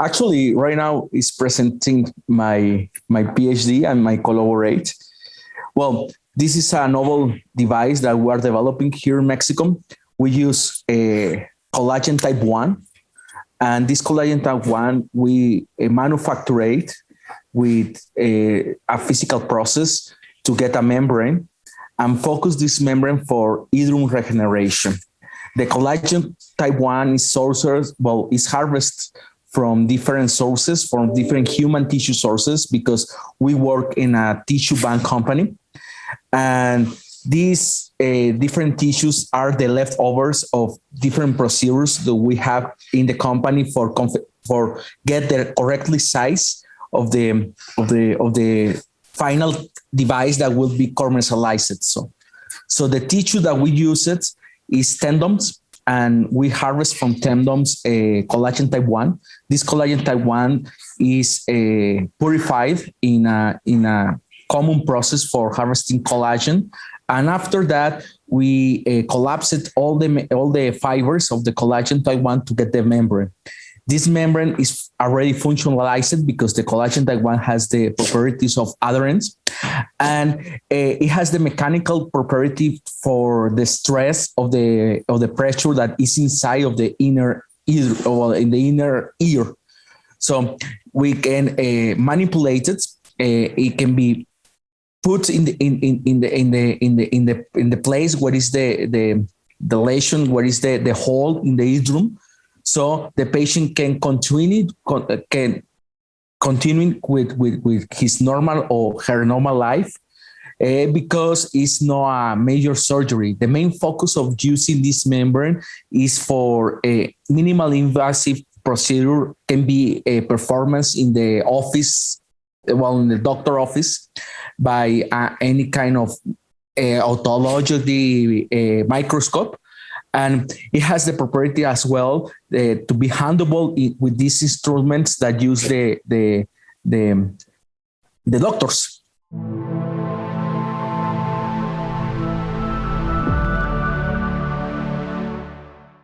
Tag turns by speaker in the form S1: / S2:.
S1: Actually, right now is presenting my PhD and my collaborate. Well, this is a novel device that we are developing here in Mexico. We use a collagen type 1, and this collagen type 1, we manufacture it with a physical process to get a membrane and focus this membrane for eardrum regeneration. The collagen type 1 is is harvested from different sources, from different human tissue sources, because we work in a tissue bank company. And these different tissues are the leftovers of different procedures that we have in the company for get the correctly size of the final device that will be commercialized. So the tissue that we use is tendons, and we harvest from tendons collagen type 1. This collagen type 1 is purified in a common process for harvesting collagen. And after that, we collapsed all the fibers of the collagen type 1 to get the membrane. This membrane is already functionalized because the collagen type 1 has the properties of adherence, and it has the mechanical property for the stress of the pressure that is inside of the inner ear, or in the inner ear. So we can manipulate it. It can be put in the place where is the lesion, where is the hole in the eardrum. So the patient can continue with his normal or her normal life because it's not a major surgery. The main focus of using this membrane is for a minimal invasive procedure, can be a performance in the office, in the doctor office, by any kind of otology microscope. And it has the property as well to be handleable with these instruments that use the doctors.